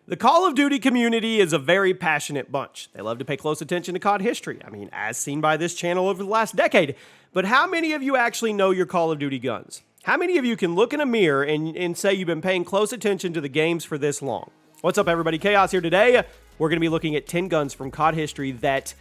The Call of Duty community is a very passionate bunch. They love to pay close attention to COD history. I mean, as seen by this channel over the last decade. But how many of you actually know your Call of Duty guns? How many of you can look in a mirror and say you've been paying close attention to the games for this long? What's up, everybody? Chaos here today. We're going to be looking at 10 guns from COD history that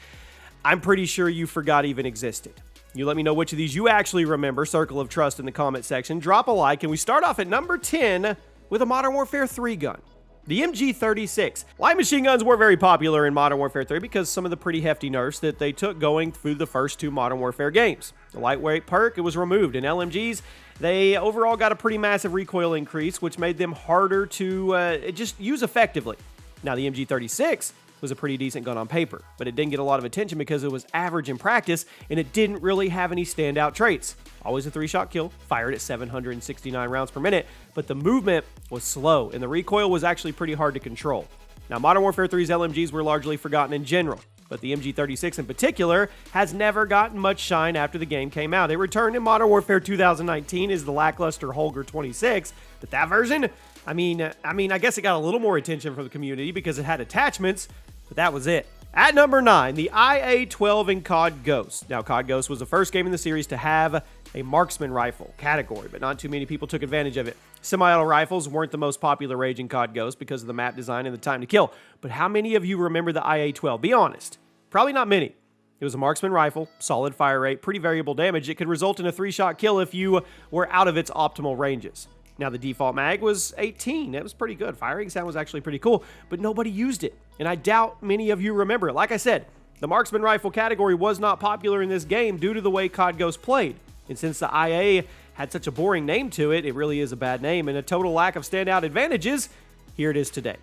I'm pretty sure you forgot even existed. You let me know which of these you actually remember. Circle of Trust in the comment section. Drop a like, and we start off at number 10 with a Modern Warfare 3 gun. The MG36. Light machine guns were very popular in Modern Warfare 3 because some of the pretty hefty nerfs that they took going through the first two Modern Warfare games. The lightweight perk, it was removed, and LMGs, they overall got a pretty massive recoil increase, which made them harder to just use effectively. Now, the MG36 was a pretty decent gun on paper, but it didn't get a lot of attention because it was average in practice, and it didn't really have any standout traits. Always a 3-shot kill, fired at 769 rounds per minute, but the movement was slow, and the recoil was actually pretty hard to control. Now, Modern Warfare 3's LMGs were largely forgotten in general, but the MG36 in particular has never gotten much shine after the game came out. It returned in Modern Warfare 2019 as the lackluster Holger 26, but that version, I guess it got a little more attention from the community because it had attachments, but that was it. At number 9, the IA-12 in COD Ghost. Now, COD Ghost was the first game in the series to have a marksman rifle category, but not too many people took advantage of it. Semi-auto rifles weren't the most popular rage in COD Ghost because of the map design and the time to kill, but how many of you remember the IA-12? Be honest. Probably not many. It was a marksman rifle, solid fire rate, pretty variable damage. It could result in a 3-shot kill if you were out of its optimal ranges. Now, the default mag was 18. It was pretty good. Firing sound was actually pretty cool, but nobody used it, and I doubt many of you remember it. Like I said, the marksman rifle category was not popular in this game due to the way COD Ghost played, and since the IA had such a boring name to it, it really is a bad name, and a total lack of standout advantages, here it is today.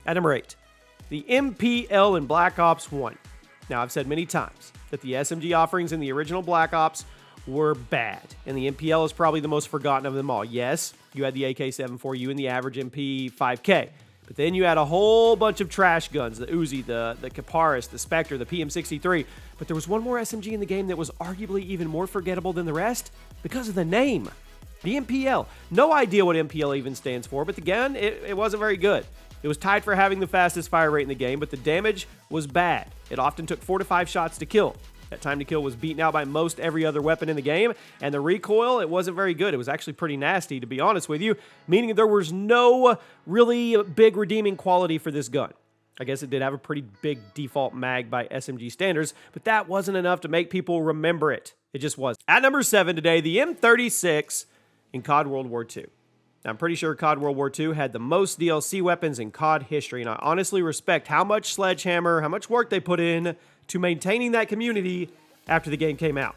At number 8, the MPL in Black Ops 1. Now, I've said many times that the SMG offerings in the original Black Ops were bad, and the MPL is probably the most forgotten of them all. Yes, you had the AK-74U and the average MP5K, but then you had a whole bunch of trash guns, the Uzi, the Kaparis, the Spectre, the PM63, but there was one more SMG in the game that was arguably even more forgettable than the rest because of the name. The MPL. No idea what MPL even stands for, but the gun, it wasn't very good. It was tied for having the fastest fire rate in the game, but the damage was bad. It often took 4 to 5 shots to kill. That time to kill was beaten out by most every other weapon in the game, and the recoil, it wasn't very good. It was actually pretty nasty, to be honest with you, meaning there was no really big redeeming quality for this gun. I guess it did have a pretty big default mag by SMG standards, but that wasn't enough to make people remember it. It just was. At number 7 today, the M36 in COD World War II. Now, I'm pretty sure COD World War II had the most DLC weapons in COD history, and I honestly respect how much Sledgehammer, how much work they put in to maintaining that community after the game came out.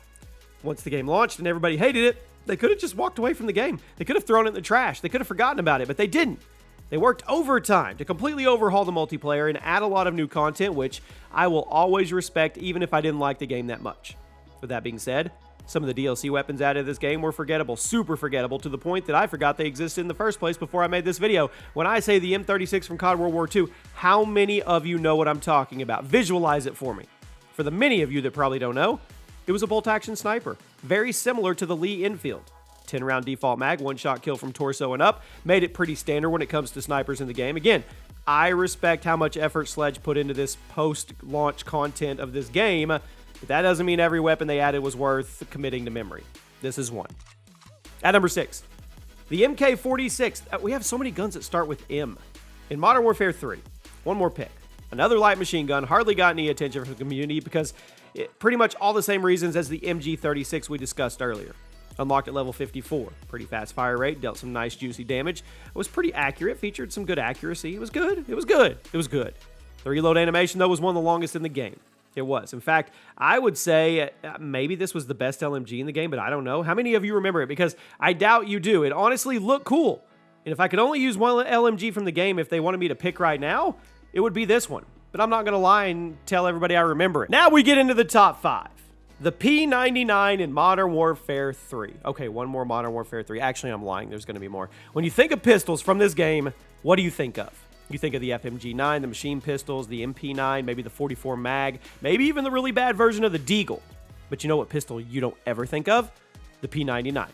Once the game launched and everybody hated it, they could have just walked away from the game. They could have thrown it in the trash. They could have forgotten about it, but they didn't. They worked overtime to completely overhaul the multiplayer and add a lot of new content, which I will always respect even if I didn't like the game that much. With that being said, some of the DLC weapons added to this game were forgettable, super forgettable, to the point that I forgot they existed in the first place before I made this video. When I say the M36 from COD World War II, how many of you know what I'm talking about? Visualize it for me. For the many of you that probably don't know, it was a bolt-action sniper, very similar to the Lee Enfield. 10-round default mag, 1-shot kill from torso and up, made it pretty standard when it comes to snipers in the game. Again, I respect how much effort Sledge put into this post-launch content of this game, but that doesn't mean every weapon they added was worth committing to memory. This is one. At number 6, the MK46. We have so many guns that start with M. In Modern Warfare 3, one more pick. Another light machine gun, hardly got any attention from the community because pretty much all the same reasons as the MG36 we discussed earlier. Unlocked at level 54. Pretty fast fire rate, dealt some nice juicy damage. It was pretty accurate, featured some good accuracy. It was good. It was good. It was good. The reload animation, though, was one of the longest in the game. It was. In fact, I would say maybe this was the best LMG in the game, but I don't know. How many of you remember it? Because I doubt you do. It honestly looked cool. And if I could only use one LMG from the game if they wanted me to pick right now, it would be this one. But I'm not going to lie and tell everybody I remember it. Now we get into the top 5. The P99 in Modern Warfare 3. Okay, one more Modern Warfare 3. Actually, I'm lying. There's going to be more. When you think of pistols from this game, what do you think of? You think of the FMG9, the machine pistols, the MP9, maybe the 44 mag, maybe even the really bad version of the Deagle. But you know what pistol you don't ever think of? The P99.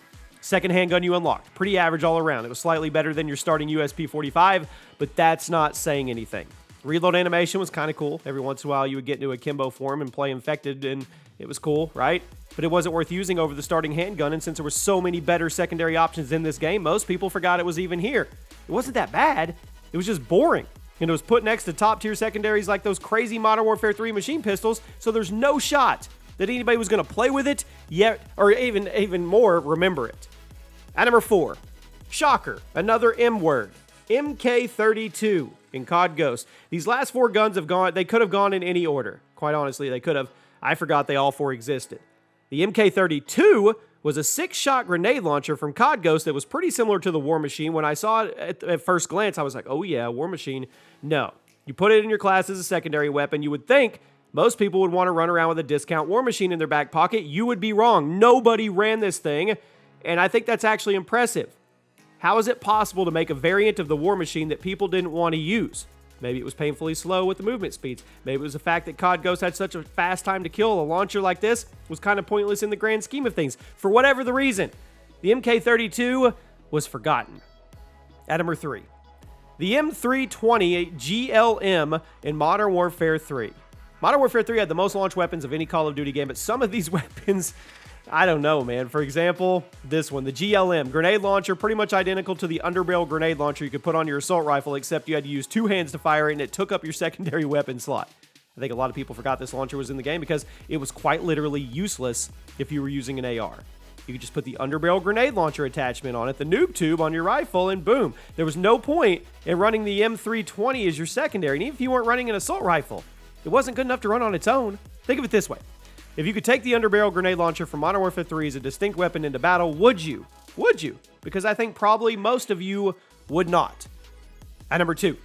Second handgun you unlocked. Pretty average all around. It was slightly better than your starting USP-45, but that's not saying anything. Reload animation was kind of cool. Every once in a while you would get into a Kimbo form and play infected, and it was cool, right? But it wasn't worth using over the starting handgun, and since there were so many better secondary options in this game, most people forgot it was even here. It wasn't that bad. It was just boring. And it was put next to top-tier secondaries like those crazy Modern Warfare 3 machine pistols, so there's no shot that anybody was going to play with it yet, or even more, remember it. At number 4, shocker, another M word, MK32 in COD Ghost. These last 4 guns they could have gone in any order. Quite honestly, they could have. I forgot they all 4 existed. The MK32 was a 6-shot grenade launcher from COD Ghost that was pretty similar to the War Machine. When I saw it at first glance, I was like, oh yeah, War Machine. No. You put it in your class as a secondary weapon. You would think most people would want to run around with a discount War Machine in their back pocket. You would be wrong. Nobody ran this thing, and I think that's actually impressive. How is it possible to make a variant of the War Machine that people didn't want to use? Maybe it was painfully slow with the movement speeds. Maybe it was the fact that COD Ghost had such a fast time to kill. A launcher like this was kind of pointless in the grand scheme of things. For whatever the reason, the MK32 was forgotten. At number 3, the M320 GLM in Modern Warfare 3. Modern Warfare 3 had the most launch weapons of any Call of Duty game, but some of these weapons, I don't know, man. For example, this one, the GLM, grenade launcher, pretty much identical to the underbarrel grenade launcher you could put on your assault rifle, except you had to use 2 hands to fire it, and it took up your secondary weapon slot. I think a lot of people forgot this launcher was in the game because it was quite literally useless if you were using an AR. You could just put the underbarrel grenade launcher attachment on it, the noob tube on your rifle, and boom. There was no point in running the M320 as your secondary, and even if you weren't running an assault rifle, it wasn't good enough to run on its own. Think of it this way. If you could take the underbarrel grenade launcher from Modern Warfare 3 as a distinct weapon into battle, would you? Would you? Because I think probably most of you would not. At number 2,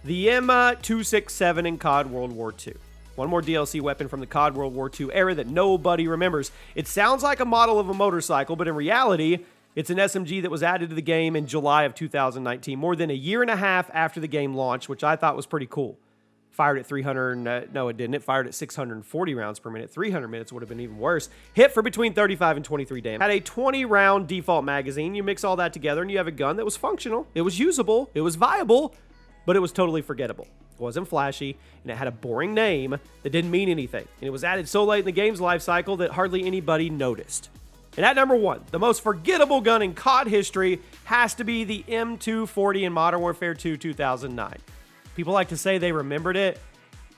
the M267 in COD World War II. One more DLC weapon from the COD World War II era that nobody remembers. It sounds like a model of a motorcycle, but in reality, it's an SMG that was added to the game in July of 2019, more than a year and a half after the game launched, which I thought was pretty cool. Fired at 300, no it didn't. It fired at 640 rounds per minute. 300 minutes would have been even worse. Hit for between 35 and 23 damage. Had a 20-round default magazine. You mix all that together and you have a gun that was functional. It was usable. It was viable, but it was totally forgettable. It wasn't flashy, and it had a boring name that didn't mean anything. And it was added so late in the game's life cycle that hardly anybody noticed. And at number 1, the most forgettable gun in COD history has to be the M240 in Modern Warfare 2 2009. People like to say they remembered it.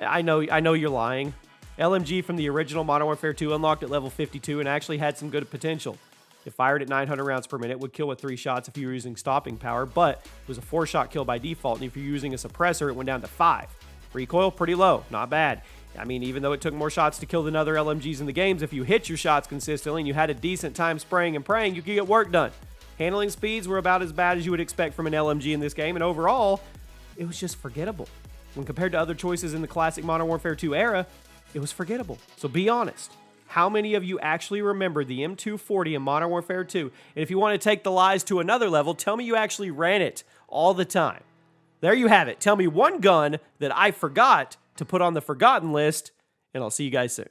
I know you're lying. LMG from the original Modern Warfare 2 unlocked at level 52 and actually had some good potential. It fired at 900 rounds per minute, would kill with 3 shots if you were using stopping power, but it was a 4-shot kill by default, and if you're using a suppressor, it went down to 5. Recoil, pretty low, not bad. I mean, even though it took more shots to kill than other LMGs in the games, if you hit your shots consistently and you had a decent time spraying and praying, you could get work done. Handling speeds were about as bad as you would expect from an LMG in this game, and overall, it was just forgettable. When compared to other choices in the classic Modern Warfare 2 era, it was forgettable. So be honest. How many of you actually remember the M240 in Modern Warfare 2? And if you want to take the lies to another level, tell me you actually ran it all the time. There you have it. Tell me one gun that I forgot to put on the forgotten list, and I'll see you guys soon.